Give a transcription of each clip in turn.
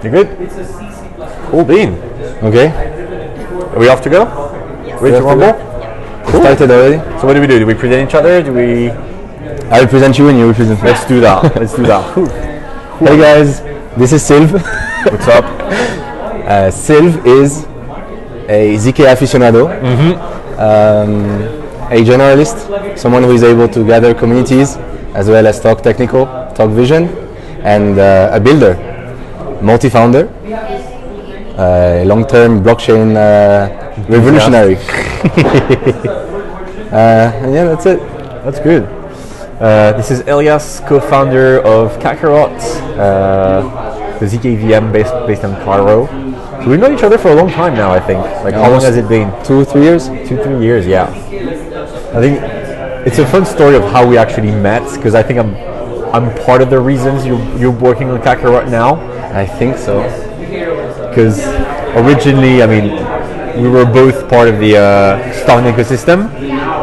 You good? Cool bean. Okay. Are we off to go? Ready to rumble? Cool. Started already. So what do? Do we present each other? Do we? I represent you and you represent me. Let's do that. Let's do that. Hey guys, this is Sylve. What's up? Sylve is a ZK aficionado, a generalist, someone who is able to gather communities as well as talk technical, talk vision, and a builder, multi-founder, long-term blockchain revolutionary. And yeah, that's it. That's good. This is Eliaz, co-founder of Kakarot, the ZK EVM based on Cairo. So we've known each other for a long time now, I think. Like, how long has it been? 2-3 years? 2-3 years, yeah. I think it's a fun story of how we actually met, because I think I'm part of the reasons you're working on Kakarot now. I think so. Because originally, I mean, we were both part of the Starnet ecosystem,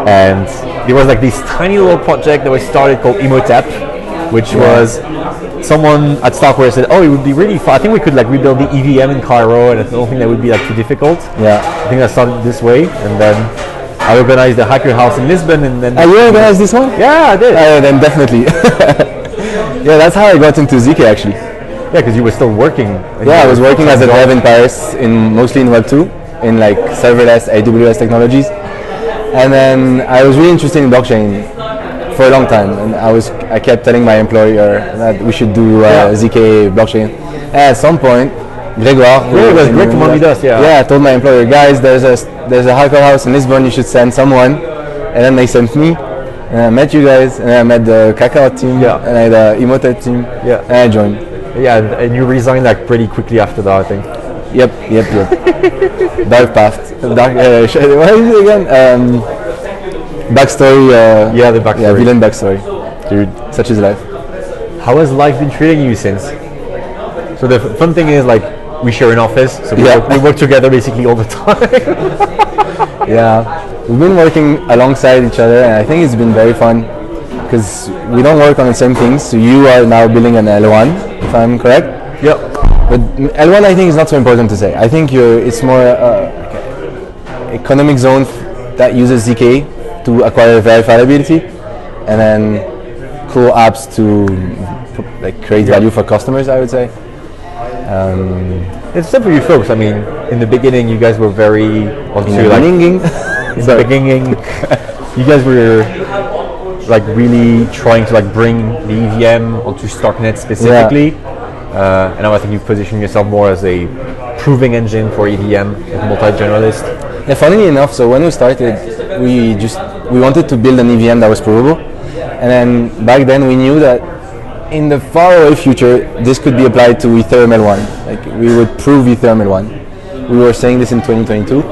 and there was like this tiny little project that was started called unedited, which was someone at Starkware said, "Oh, it would be really fun. I think we could like rebuild the EVM in Cairo, and I don't think that would be like too difficult." Yeah, I think I started this way, and then I organized the Hacker House in Lisbon, and then. You organized this one? Yeah, I did. Then definitely. Yeah, that's how I got into ZK actually. Yeah, because you were still working. Yeah, I was working as a dev in Paris, mostly in Web 2, in like serverless, AWS technologies. And then I was really interested in blockchain for a long time, and I kept telling my employer that we should do ZK blockchain. And at some point, Grégoire, Greg from Unidas, I told my employer, guys, there's a hacker house in Lisbon, you should send someone. And then they sent me, and I met you guys, and I met the Kakarot team, and I had the emoted team, and I joined. Yeah, and you resigned like pretty quickly after that, I think. Yep. Dark path. What is it again? Backstory. The backstory. Yeah, villain backstory. Dude, such is life. How has life been treating you since? So the fun thing is, like, we share an office, so we work together basically all the time. Yeah, we've been working alongside each other, and I think it's been very fun because we don't work on the same things. So you are now building an L1, if I'm correct. Yep. But L1 I think is not so important to say. I think it's more economic zone that uses ZK to acquire verifiability, and then cool apps to like create value for customers, I would say. It's simple for you folks. I mean, in the beginning, you guys were very beginning. You guys were like really trying to like bring the EVM onto Starknet specifically. And now I think you've positioned yourself more as a proving engine for EVM, like multi-generalist. Yeah, funnily enough, so when we started, we wanted to build an EVM that was provable, and then back then we knew that in the far away future this could be applied to Ethereum L1. Like we would prove Ethereum L1. We were saying this in 2022,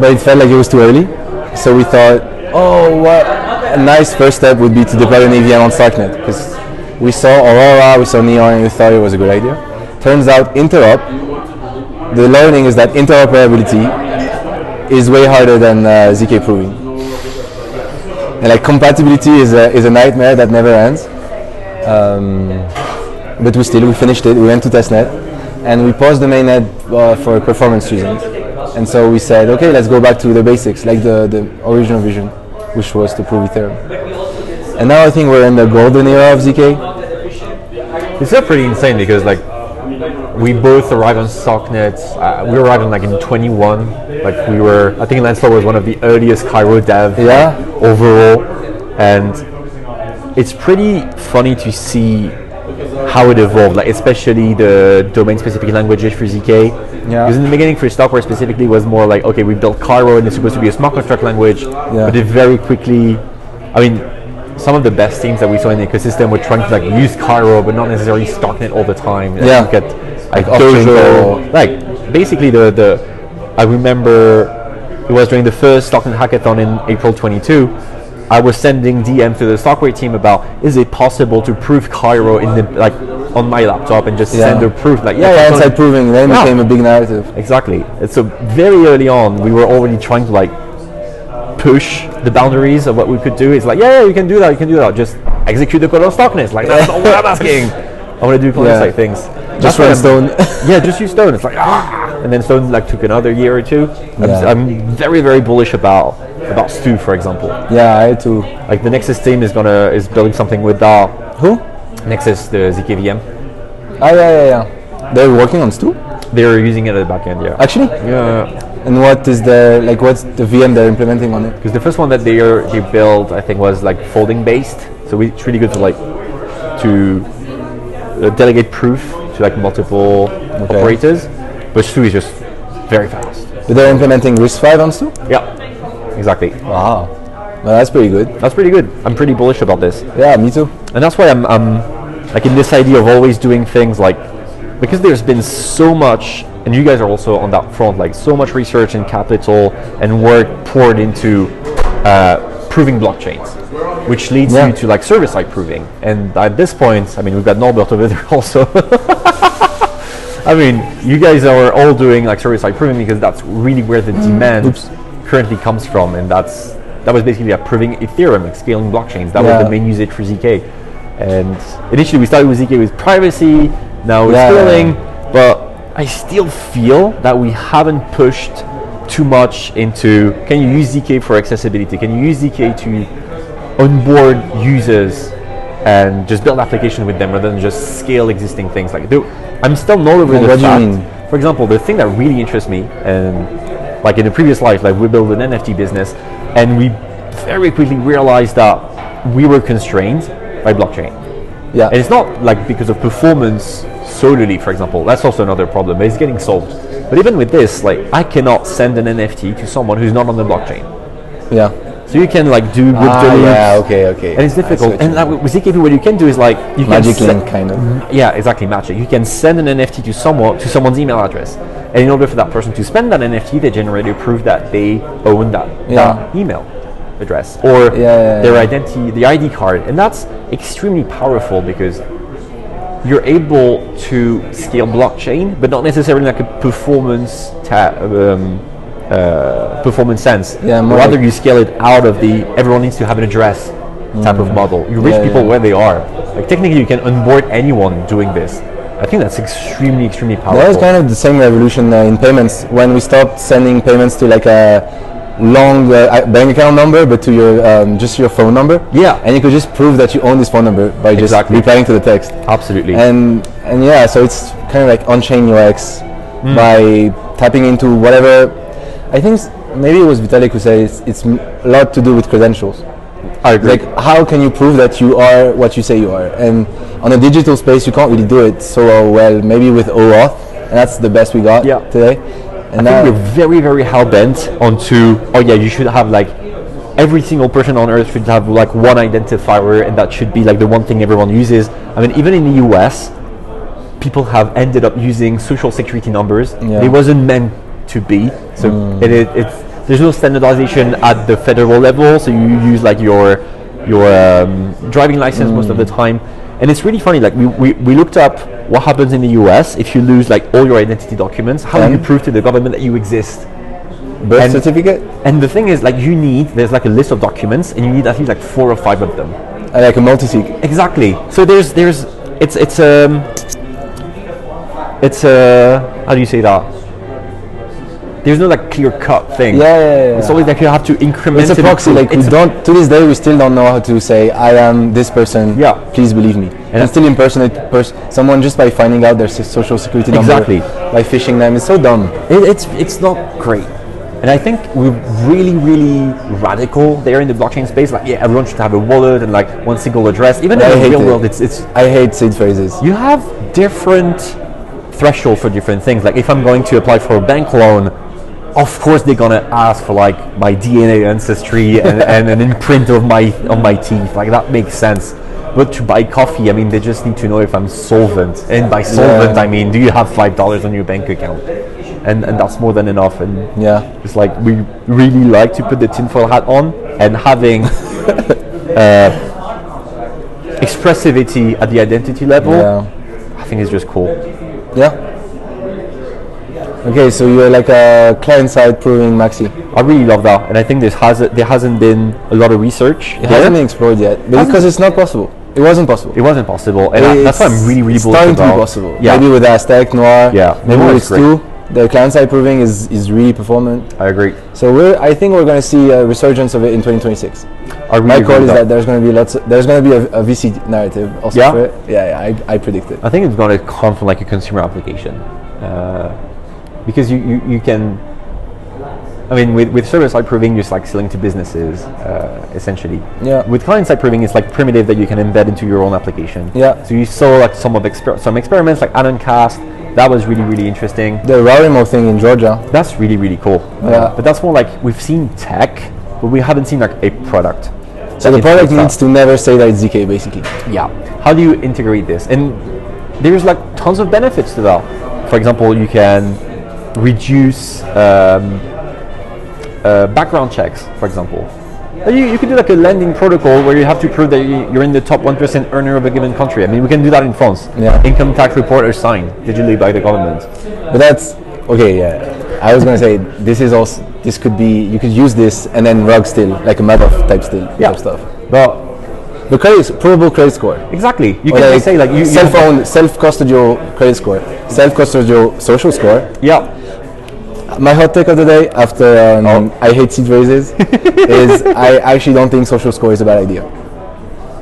but it felt like it was too early. So we thought, what a nice first step would be to deploy an EVM on Starknet, because we saw Aurora, we saw Neon, and we thought it was a good idea. Turns out the learning is that interoperability is way harder than ZK proving. And like compatibility is a nightmare that never ends. But we finished it, we went to testnet, and we paused the mainnet for performance reasons. And so we said, okay, let's go back to the basics, like the original vision, which was to prove Ethereum. And now I think we're in the golden era of ZK. It's still pretty insane because like we both arrived on Starknet. We arrived in like in 21. Like I think Lancelot was one of the earliest Cairo dev overall, and it's pretty funny to see how it evolved. Like especially the domain-specific languages for ZK. Because in the beginning for Starkware specifically it was more like, okay, we built Cairo and it's supposed to be a smart contract language, but it very quickly, I mean, some of the best teams that we saw in the ecosystem were trying to like use Cairo but not necessarily Starknet all the time. Look at like Dojo. Like basically I remember it was during the first Starknet hackathon in April 22. I was sending DMs to the Starkware team about, is it possible to prove Cairo on my laptop and just send a proof client-side proving then became a big narrative. Exactly. And so very early on we were already trying to like push the boundaries of what we could do. It's like, you can do that, just execute the code on Starknet. Like, that's not what I'm asking. I want to do client-side things. Just That's why run I'm- Stone. Yeah, just use Stone. It's like and then Stone like took another year or two. Yeah. I'm very very bullish about Stu, for example. Yeah, I too. Like the Nexus team is building something with Who? Nexus, the ZK VM. Ah, yeah. They're working on Stu? They're using it at the back end, yeah. Actually? Yeah, And what's the VM they're implementing on it? because the first one that they built, I think, was like folding based. So it's really good to delegate proof to like multiple operators. But Stu is just very fast. But they're implementing RISC-V on Stu? Yeah, exactly. Wow. Well, that's pretty good. That's pretty good. I'm pretty bullish about this. Yeah, me too. And that's why I'm like in this idea of always doing things like, because there's been so much, and you guys are also on that front, like so much research and capital and work poured into proving blockchains, which leads you to like server-side proving. And at this point, I mean, we've got Norbert over there also. I mean, you guys are all doing like server-side proving because that's really where the demand currently comes from, and that was basically proving Ethereum, like scaling blockchains. That was the main usage for ZK. And initially we started with ZK with privacy, now it's scaling, but I still feel that we haven't pushed too much into, can you use ZK for accessibility? Can you use ZK to onboard users and just build application with them rather than just scale existing things? Like, I'm still not over the what fact. do you mean? For example, the thing that really interests me, and like in the previous life, like we built an NFT business, and we very quickly realized that we were constrained by blockchain. Yeah. And it's not like because of performance solely, for example. That's also another problem, but it's getting solved. But even with this, like I cannot send an NFT to someone who's not on the blockchain. Yeah. So you can like do with the loops, yeah, okay. and it's difficult. And like, with ZKP, what you can do is like you Magic can link, kind of. Yeah, exactly, magic. You can send an NFT to someone's email address, and in order for that person to spend that NFT, they generate a proof that they own that email address or their identity, the ID card, and that's extremely powerful because you're able to scale blockchain, but not necessarily like a performance performance sense. Yeah, rather you scale it out of the everyone needs to have an address type of model. You reach people where they are. Like technically, you can onboard anyone doing this. I think that's extremely powerful. That was kind of the same revolution in payments when we stopped sending payments to like a long bank account number, but to your just your phone number. Yeah, and you could just prove that you own this phone number by just replying to the text. Absolutely. And yeah, so it's kind of like on-chain UX by tapping into whatever. I think maybe it was Vitalik who said it's a lot to do with credentials. I agree. Like, how can you prove that you are what you say you are? And on a digital space, you can't really do it so well. Maybe with OAuth, and that's the best we got today. And I think we're very, very hell-bent onto, you should have like, every single person on earth should have like one identifier, and that should be like the one thing everyone uses. I mean, even in the US, people have ended up using social security numbers. It wasn't meant to be. So there's no standardization at the federal level, so you use like your driving license most of the time. And it's really funny, like we looked up what happens in the US if you lose like all your identity documents. How do you prove to the government that you exist? Birth certificate? And the thing is, like there's like a list of documents, and you need at least like 4 or 5 of them. Like a multi-sig. Exactly. So it's how do you say that? There's no like clear-cut thing. Yeah. It's always like you have to increment. It's a proxy. Like to this day, we still don't know how to say I am this person. Yeah. Please believe me. And still impersonate someone just by finding out their social security number. Exactly. By phishing them. It's so dumb. It's not great. And I think we're really radical there in the blockchain space. Like, everyone should have a wallet and like one single address. Even in the real world, it's. I hate seed phrases. You have different threshold for different things. Like if I'm going to apply for a bank loan, of course they're gonna ask for like my DNA ancestry and an imprint of my teeth. Like that makes sense. But to buy coffee, I mean, they just need to know if I'm solvent. And by solvent, I mean, do you have $5 on your bank account? And that's more than enough. And it's like we really like to put the tinfoil hat on, and having expressivity at the identity level, I think is just cool. Yeah. Okay, so you're like a client-side proving maxi. I really love that, and I think there hasn't been a lot of research. It hasn't been explored yet, because it's not possible. It wasn't possible. It wasn't possible, and that's why I'm really bullish about. Starting to be possible. Yeah. Maybe with Aztec, Noir. Yeah. Maybe Noir with is great. Stu. The client-side proving is really performant. I agree. So I think we're going to see a resurgence of it in 2026. I really My call agree is with that there's going to be a VC narrative also Yeah? for it. Yeah, I predict it. I think it's going to come from like a consumer application, because you can. I mean, with server-side proving, you're just like selling to businesses, essentially. Yeah. With client-side proving, it's like primitive that you can embed into your own application. Yeah. So you saw like some experiments like Anoncast. That was really interesting. The Rarimo thing in Georgia. That's really cool. Yeah. But that's more like we've seen tech, but we haven't seen like a product. So the product needs to never say that it's ZK, basically. Yeah. How do you integrate this? And there's like tons of benefits to that. For example, you can reduce background checks, for example. You could do like a lending protocol where you have to prove that you're in the top 1% earner of a given country. I mean, we can do that in France. Yeah. Income tax report are signed digitally by the government. But that's okay. Yeah. I was gonna say this could be, you could use this and then rug still like a Madoff type type stuff. But The provable credit score. exactly, you Or can like say like you self-owned, self-custodial credit score, self-custodial social score. yeah. My hot take of the day after I hate seed raises is I actually don't think social score is a bad idea.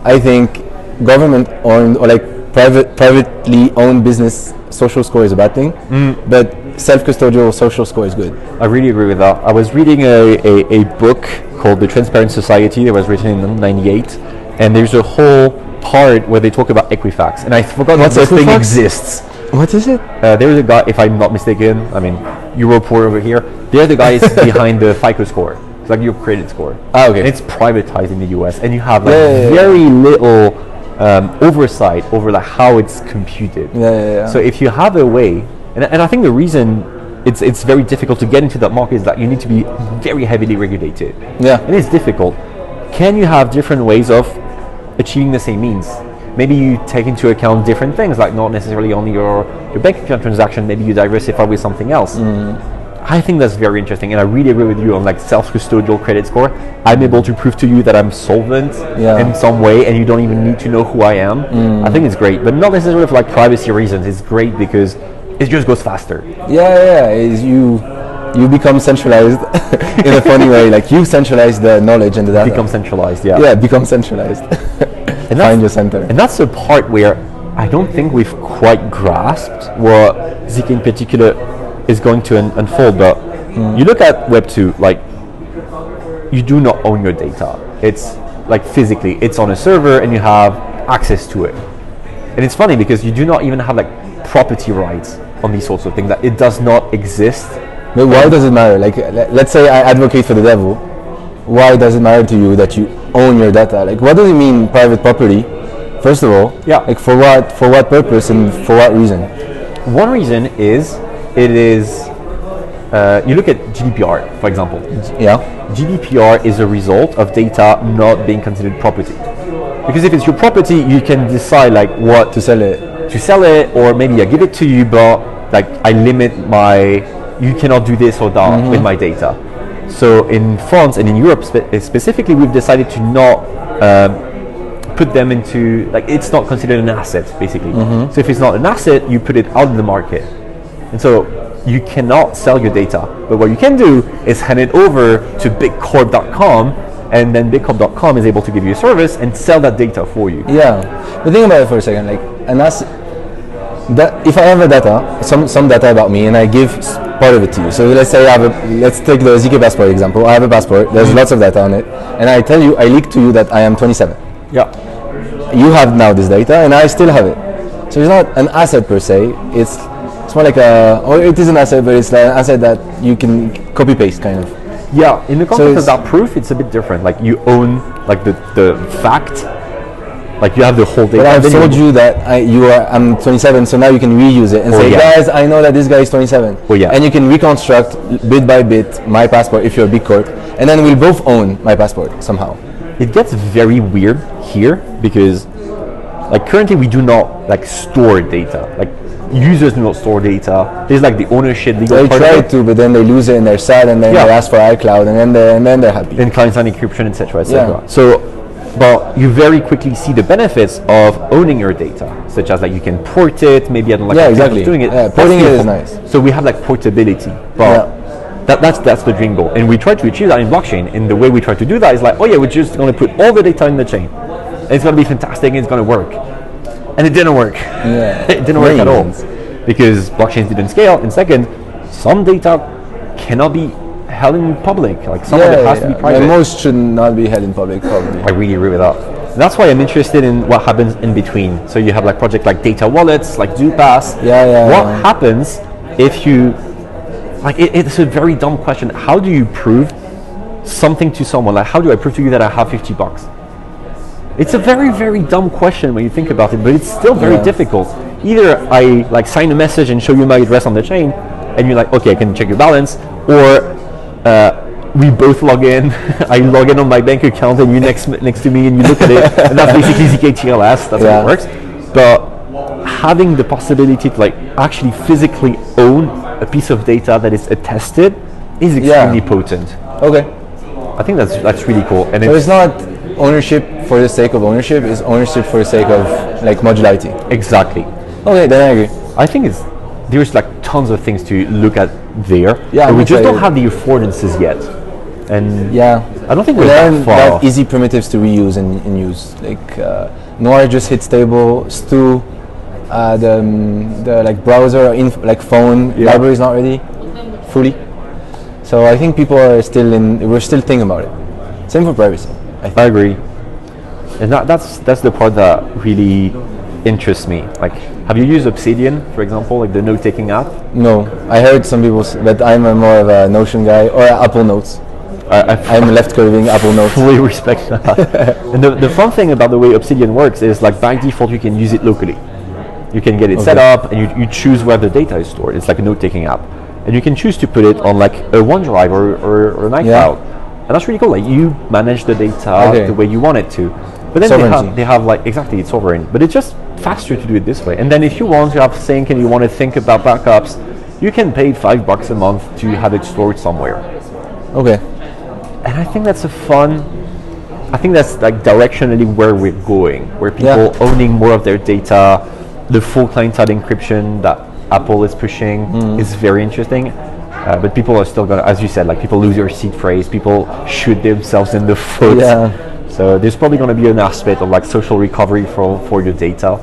I think government owned or like privately owned business social score is a bad thing, but self-custodial social score is good. I really agree with that. I was reading a book called The Transparent Society that was written in '98, and there's a whole part where they talk about Equifax, and I forgot that this thing Equifax? exists. What is it? There's a guy, if I'm not mistaken, I mean, Europort over here, they're the guys behind the FICO score. It's like your credit score. Ah, okay. And it's privatized in the US, and you have like Yeah. very little oversight over like how it's computed. Yeah. So if you have a way, and I think the reason it's very difficult to get into that market is that you need to be very heavily regulated. Yeah. And it's difficult. Can you have different ways of achieving the same means? Maybe you take into account different things, like not necessarily only your bank account transaction, maybe you diversify with something else. I think that's very interesting, and I really agree with you on like self-custodial credit score. I'm able to prove to you that I'm solvent in some way, and you don't even need to know who I am. I think it's great, but not necessarily for like privacy reasons. It's great because it just goes faster. Yeah. You become centralized in a funny way. Like you centralize the knowledge and the data. Become centralized, yeah. Yeah, become centralized. And Find your center. And that's the part where I don't think we've quite grasped what ZK in particular is going to unfold. But you look at Web 2, like you do not own your data. It's like physically, it's on a server and you have access to it. And it's funny because you do not even have like property rights on these sorts of things. That it does not exist. But why does it matter? Like, let's say I advocate for the devil. Why does it matter to you that you own your data? Like, what does it mean, private property? First of all, Yeah. Like, for what purpose and for what reason? One reason is it is. You look at GDPR, for example. Yeah. GDPR is a result of data not being considered property. Because if it's your property, you can decide like what To sell it. or maybe I give it to you, but like I limit you cannot do this or that with my data. So in France and in Europe specifically, we've decided to not put them into, like, it's not considered an asset basically. So if it's not an asset, you put it out in the market. And so you cannot sell your data. But what you can do is hand it over to bigcorp.com, and then bigcorp.com is able to give you a service and sell that data for you. Yeah. But think about it for a second. Like, an asset. That if I have a data, some data about me, and I give part of it to you. So let's say let's take the ZK passport example. I have a passport. There's lots of data on it, and I tell you, I leak to you that I am 27. Yeah. You have now this data, and I still have it. So it's not an asset per se. It's more like or it is an asset, but it's like an asset that you can copy paste kind of. Yeah, in the context of it's- that proof, it's a bit different. Like you own like the fact, like you have the whole data. But I've then told you that I'm 27, so now you can reuse it and say, yeah. guys, I know that this guy is 27. Oh, yeah. And you can reconstruct bit by bit my passport if you're a big corp, and then we'll both own my passport somehow. It gets very weird here because, like, currently we do not like store data. Like users do not store data. There's like the ownership legal They part try of it. to, but then they lose it and they're sad, and then Yeah. they ask for iCloud, and then they're happy. And client-side encryption, etc., etc. Yeah. So But you very quickly see the benefits of owning your data, such as like you can port it, maybe I don't like exactly. doing it. Yeah, porting it is nice. So we have like portability, but that's the dream goal. And we try to achieve that in blockchain. And the way we try to do that is like, oh yeah, we're just going to put all the data in the chain. And it's going to be fantastic and it's going to work. And it didn't work. Yeah. It didn't work at all. Because blockchains didn't scale. And second, some data cannot be held in public. Like some of it has to be private. And most should not be held in public, probably. I really agree with that. And that's why I'm interested in what happens in between. So you have like projects like data wallets, like DoPass. What happens if you, like it's a very dumb question. How do you prove something to someone? Like how do I prove to you that I have $50? It's a very, very dumb question when you think about it, but it's still very difficult. Either I like sign a message and show you my address on the chain, and you're like, okay, I can check your balance, or we both log in. I log in on my bank account, and you next to me, and you look at it, and that's basically ZKTLS. That's how it works. But having the possibility to like actually physically own a piece of data that is attested is extremely potent. Okay, I think that's really cool. And so it's not ownership for the sake of ownership, is ownership for the sake of like modularity. Exactly. Okay, then I agree. I think there's like tons of things to look at there. Yeah, but we just don't have the affordances yet. And I don't think we're that far. That easy primitives to reuse and use. Like Noir just hit stable. Stu, the like browser like phone library is not ready fully. So I think people are we're still thinking about it. Same for privacy. I agree. And that's the part that really interests me. Like, have you used Obsidian, for example, like the note-taking app? No, I heard some people, but I'm more of a Notion guy or Apple Notes. I'm left curving Apple Notes. Fully respect that. And the fun thing about the way Obsidian works is like by default you can use it locally. You can get it set up and you choose where the data is stored. It's like a note-taking app. And you can choose to put it on like a OneDrive or an iCloud. And that's really cool. Like you manage the data the way you want it to. But then they have like, exactly, it's sovereign. But it's just faster to do it this way. And then if you want to have sync and you want to think about backups, you can pay $5 a month to have it stored somewhere. Okay. And I think that's I think that's like directionally where we're going, where people owning more of their data, the full client-side encryption that Apple is pushing is very interesting. But people are still gonna, as you said, like people lose their seed phrase, people shoot themselves in the foot. So there's probably gonna be an aspect of like social recovery for your data.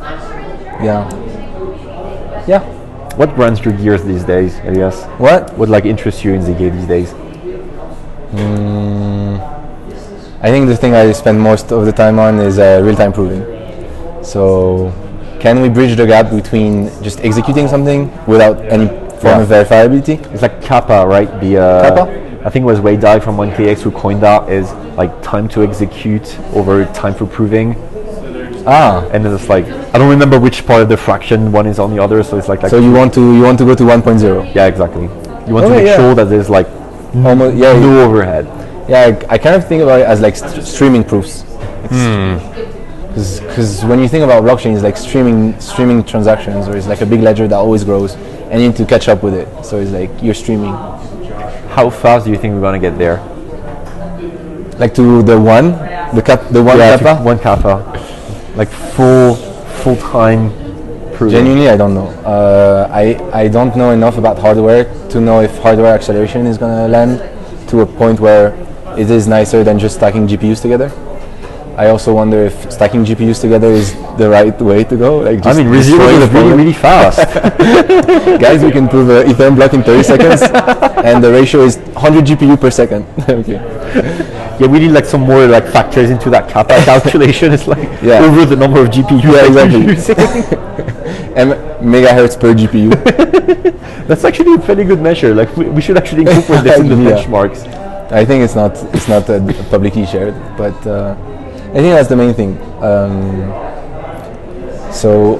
What grinds your gears these days, Elias? What like interests you in ZK these days? I think the thing I spend most of the time on is real-time proving. So can we bridge the gap between just executing something without any form of verifiability? It's like Kappa, right? Kappa? I think it was Wei Dai from 1KX who coined that, is like time to execute over time for proving. And then it's like, I don't remember which part of the fraction one is on the other, so it's like so you want to go to 1.0. Yeah, exactly. You want to make sure that there's like almost no overhead. I kind of think about it as like streaming proofs. Because when you think about blockchain, it's like streaming transactions, or it's like a big ledger that always grows, and you need to catch up with it. So it's like you're streaming. How fast do you think we're gonna get there? Like to the one kappa? One kappa. Like full time proving. Genuinely, I don't know. I don't know enough about hardware to know if hardware acceleration is gonna land to a point where it is nicer than just stacking GPUs together. I also wonder if stacking GPUs together is the right way to go. Like, just Resilient is really fast. Guys, we can prove an Ethereum block in 30 seconds, and the ratio is 100 GPU per second. Okay. Yeah, we need like some more like factors into that kappa calculation. It's like over the number of GPUs you're using. Megahertz per GPU. That's actually a fairly good measure. Like we should actually incorporate this in the benchmarks. I think it's not publicly shared, but I think that's the main thing.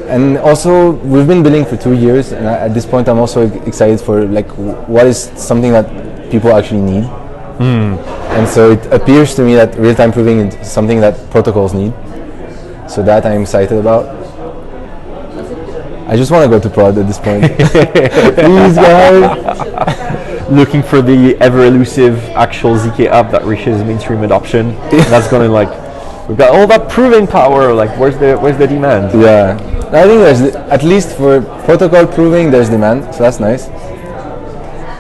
And also we've been building for 2 years, and at this point I'm also excited for like what is something that people actually need. And so it appears to me that real-time proving is something that protocols need. So that I'm excited about. I just want to go to prod at this point. Please, guys. Looking for the ever elusive actual ZK app that reaches mainstream adoption. That's gonna like we've got all that proving power. Like, where's the demand? Yeah, I think there's at least for protocol proving there's demand, so that's nice.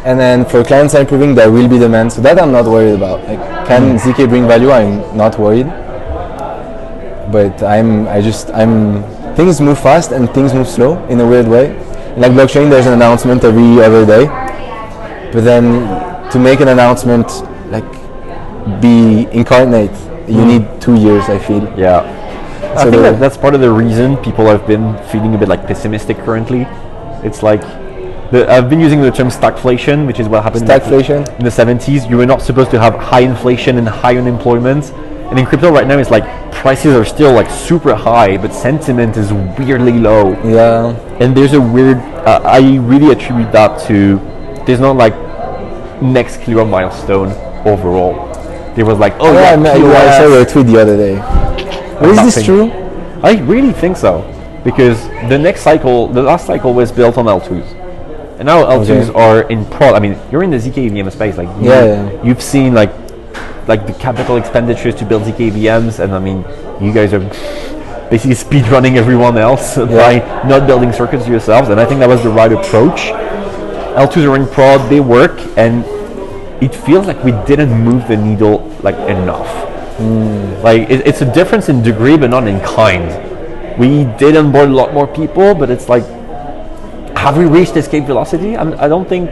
And then for client-side proving there will be demand, so that I'm not worried about. Like, can ZK bring value? I'm not worried. But things move fast and things move slow in a weird way. Like blockchain, there's an announcement every other day. But then to make an announcement, like be incarnate, you need 2 years, I feel. Yeah. I think that's part of the reason people have been feeling a bit like pessimistic currently. It's like, I've been using the term stagflation, which is what happened in the 70s. You were not supposed to have high inflation and high unemployment. And in crypto right now, it's like prices are still like super high, but sentiment is weirdly low. Yeah. And there's a weird, I really attribute that to, there's not like next clear milestone overall. There was like, I saw your tweet the other day. Is this true? I really think so, because the last cycle was built on L2s. And now L2s are in prod. I mean, you're in the ZK EVM space. Like, you've seen like the capital expenditures to build ZK EVMs, and I mean, you guys are basically speed running everyone else by not building circuits yourselves. And I think that was the right approach. L2s are in prod, they work, and it feels like we didn't move the needle like enough. Like it's a difference in degree, but not in kind. We did onboard a lot more people, but it's like, have we reached escape velocity? I don't think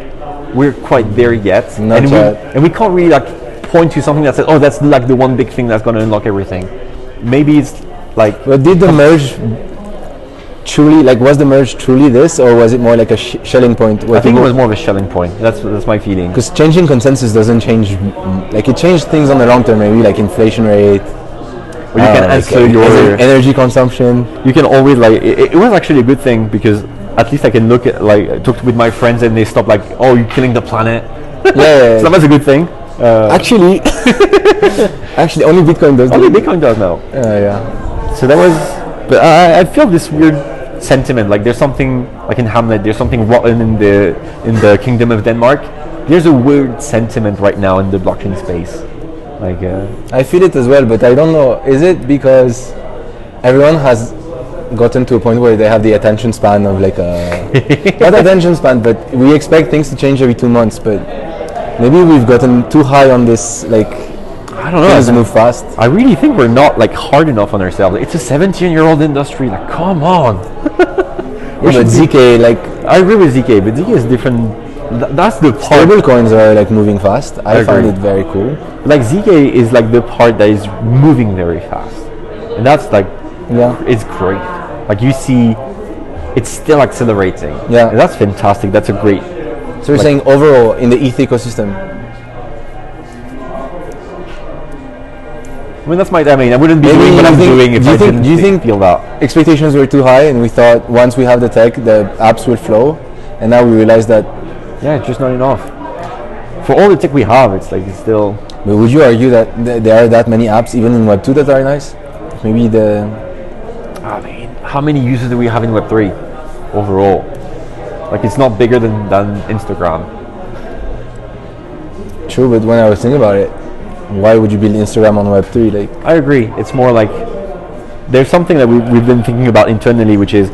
we're quite there yet. And we can't really like point to something that says, oh, that's like the one big thing that's going to unlock everything. Maybe it's like. But did the merge truly, like, was the merge truly this, or was it more like a shelling point? I think it was more of a shelling point. That's my feeling. Because changing consensus doesn't change, like it changed things on the long term, maybe like inflation rate. Or you can answer like your energy consumption. You can always like. It was actually a good thing, because at least I can look at like talk with my friends and they stop like, oh, you're killing the planet. So that was a good thing. Actually, only Bitcoin does. Only Bitcoin does now. Yeah. So that was, but I feel this weird sentiment. Like there's something like in Hamlet. There's something rotten in the Kingdom of Denmark. There's a weird sentiment right now in the blockchain space. Like I feel it as well, but I don't know. Is it because everyone has gotten to a point where they have the attention span of like not attention span, but we expect things to change every 2 months, but maybe we've gotten too high on this, like, I don't know, things move fast. I really think we're not like hard enough on ourselves. It's a 17-year-old industry, like, come on. But ZK, like, I agree with ZK, but ZK is different. That's the part. Stable coins are like moving fast. I find it very cool. Like ZK is like the part that is moving very fast, and that's like, it's great. Like you see, it's still accelerating. Yeah, and that's fantastic. That's a great. So you're saying overall in the ETH ecosystem? I mean, that's my. I mean, I wouldn't be doing what I'm doing if I didn't feel that. Expectations were too high, and we thought once we have the tech, the apps will flow, and now we realize that. Yeah, it's just not enough. For all the tech we have, it's like it's still. But would you argue that there are that many apps, even in Web 2, that are nice? Maybe the. I mean, how many users do we have in Web 3 overall? Like, it's not bigger than Instagram. True, but when I was thinking about it, why would you build Instagram on Web 3? Like, I agree. It's more like there's something that we've been thinking about internally, which is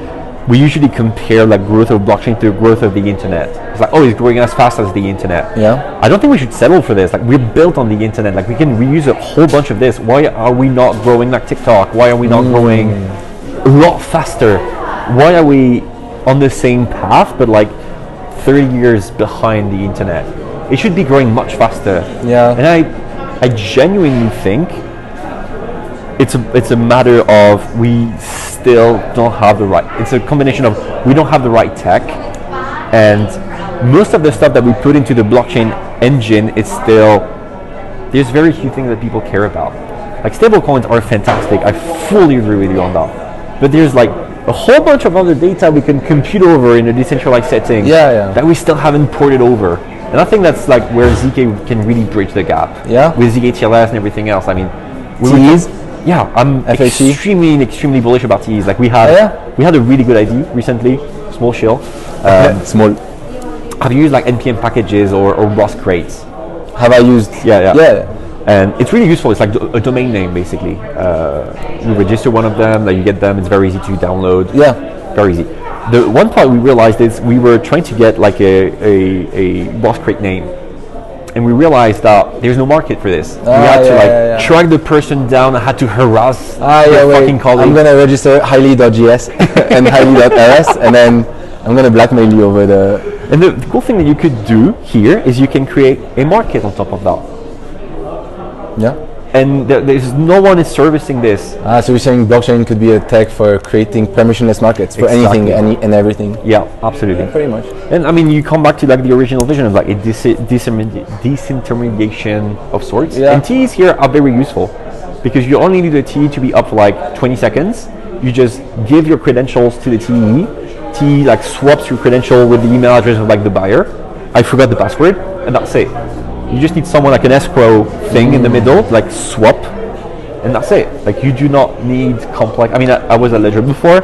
we usually compare like growth of blockchain to growth of the internet. It's like, oh, it's growing as fast as the internet. Yeah. I don't think we should settle for this. Like, we're built on the internet. Like, we can reuse a whole bunch of this. Why are we not growing like TikTok? Why are we not growing a lot faster? Why are we on the same path but like 30 years behind the internet? It should be growing much faster. Yeah. And I genuinely think it's a matter of we still don't have the right. It's a combination of we don't have the right tech, and most of the stuff that we put into the blockchain engine is still, there's very few things that people care about. Like stablecoins are fantastic. I fully agree with you on that. But there's like a whole bunch of other data we can compute over in a decentralized setting that we still haven't ported over. And I think that's like where ZK can really bridge the gap. Yeah. With ZK TLS and everything else. I mean, TEs? Yeah, I'm extremely bullish about TEs. Like we had a really good idea recently, small shell. Small. Have you used like NPM packages or ROS crates? Have I used? Yeah. And it's really useful. It's like a domain name, basically. You register one of them, like you get them. It's very easy to download. Yeah. Very easy. The one part we realized is we were trying to get like a boss crate name, and we realized that there's no market for this. We had to track the person down. I had to harass fucking colleague. I'm gonna register Hyle.js and Hyle.rs, and then I'm gonna blackmail you over the. And the cool thing that you could do here is you can create a market on top of that. Yeah. And there's no one is servicing this. So you're saying blockchain could be a tech for creating permissionless markets for anything and everything? Yeah, absolutely. Yeah, pretty much. And I mean, you come back to like the original vision of like a disintermediation of sorts. Yeah. And TEs here are very useful because you only need a TE to be up for like 20 seconds. You just give your credentials to the TE. TE like swaps your credential with the email address of like the buyer. I forgot the password, and that's it. You just need someone like an escrow thing in the middle, like swap, and that's it. Like you do not need complex. I mean, I was at Ledger before,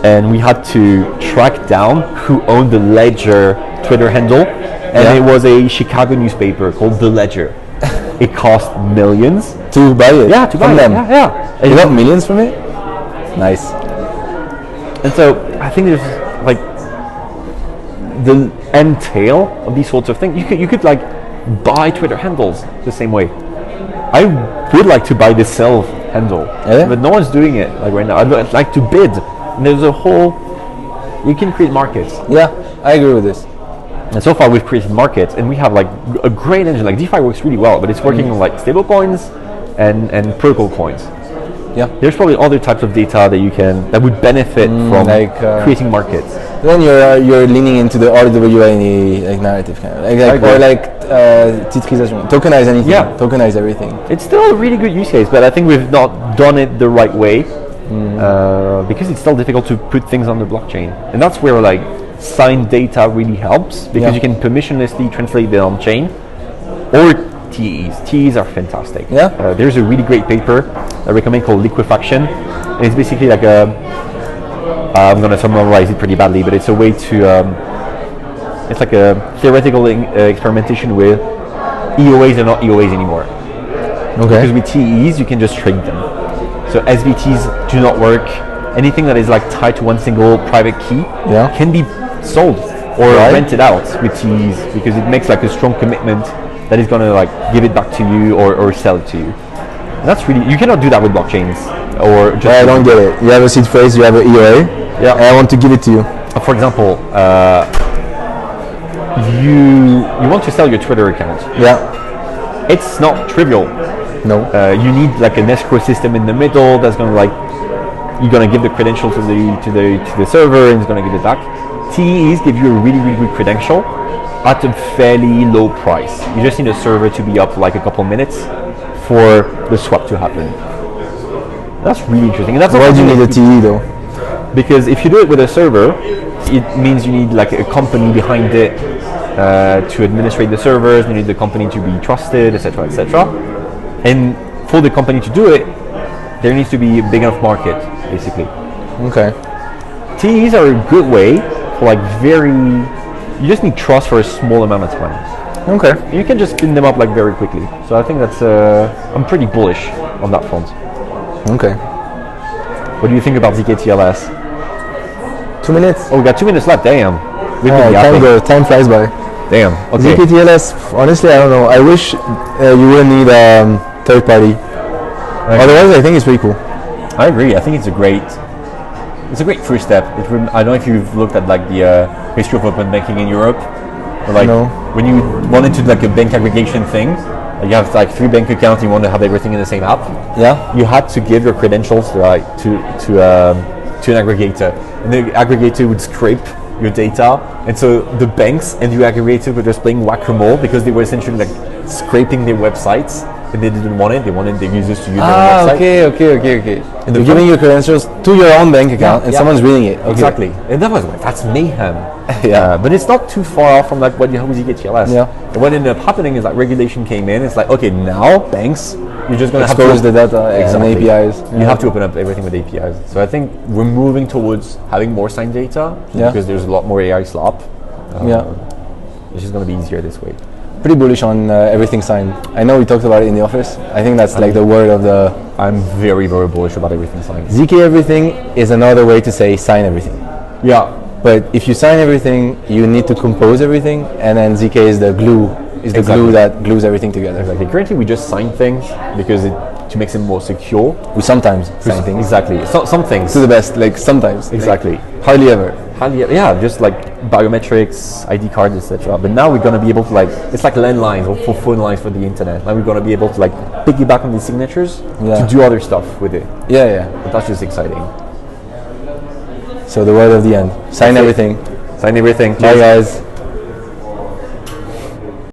and we had to track down who owned the Ledger Twitter handle, and it was a Chicago newspaper called The Ledger. It cost millions to buy it. Yeah, to buy from it. them. Yeah. And you got millions from it. Nice. And so I think there's like the end tail of these sorts of things. You could like buy Twitter handles the same way. I would like to buy the Sylve handle, but no one's doing it like right now. I'd like to bid. And there's a whole. You can create markets. Yeah, I agree with this. And so far we've created markets, and we have like a great engine. Like DeFi works really well, but it's working on like stable coins and protocol coins. Yeah. There's probably other types of data that would benefit from like creating markets. Then you're leaning into the RWA like narrative kind of titrisation, tokenize anything, tokenize everything. It's still a really good use case, but I think we've not done it the right way because it's still difficult to put things on the blockchain, and that's where like signed data really helps because you can permissionlessly translate it on chain or TEs. TEs are fantastic. Yeah. There's a really great paper I recommend called Liquefaction, and it's basically like I'm going to summarize it pretty badly, but it's a way to it's like a theoretical experimentation with EOAs and not EOAs anymore. Okay. Because with TEs you can just trade them. So SVTs do not work. Anything that is like tied to one single private key can be sold or rented out with TEs because it makes like a strong commitment that is going to like give it back to you or sell it to you. And that's really, you cannot do that with blockchains or just. I don't get it. You have a seed phrase, you have an EOA, and I want to give it to you. For example, you want to sell your Twitter account. Yeah. It's not trivial. No. You need like an escrow system in the middle that's going to like, you're going to give the credential to the server and it's going to give it back. TEs give you a really, really good credential at a fairly low price. You just need a server to be up for like a couple minutes for the swap to happen. That's really interesting. And that's why do you need a TE though? Because if you do it with a server, it means you need like a company behind it to administrate the servers. You need the company to be trusted, etc., etc. And for the company to do it, there needs to be a big enough market, basically. Okay. TEs are a good way for like you just need trust for a small amount of time. Okay. You can just spin them up like very quickly. So I think that's, I'm pretty bullish on that front. Okay. What do you think about ZKTLS? 2 minutes. Oh, we got 2 minutes left, damn. Time flies by. Damn, okay. ZKTLS, honestly, I don't know. I wish you wouldn't need third party. Otherwise, I think it's pretty cool. I agree. I think it's a great first step. I don't know if you've looked at like the history of open banking in Europe, but like when you wanted to do like a bank aggregation thing, you have like 3 bank accounts. You want to have everything in the same app. Yeah. You had to give your credentials to an aggregator, and the aggregator would scrape your data, and so the banks and the aggregator were just playing whack-a-mole because they were essentially like scraping their websites. And they didn't want it. They wanted their users to use their website. Okay. And you're giving your credentials to your own bank account, and someone's reading it. Okay. Exactly. And that's mayhem. But it's not too far off from like what you have with ZKTLS. Yeah. And what ended up happening is like regulation came in. It's like, okay, now banks, you're just going to have to expose the data and APIs. You have to open up everything with APIs. So I think we're moving towards having more signed data because there's a lot more AI slop. It's just going to be easier this way. pretty bullish on everything signed. I know we talked about it in the office. I think that's like the word of the. I'm very, very bullish about everything signed. ZK everything is another way to say sign everything. Yeah. But if you sign everything, you need to compose everything, and then ZK is the glue. Is the glue that glues everything together. Exactly. Currently, we just sign things because to make it more secure. We sometimes sign things. Exactly. Some things. To the best, like sometimes. Exactly. Like, hardly ever. Yeah, just like biometrics, ID cards, etc. But now we're gonna be able to it's like landlines or for phone lines for the internet. Now we're gonna be able to piggyback on these signatures to do other stuff with it. Yeah. But that's just exciting. So the word of the end. Sign everything. Sign everything. Bye guys.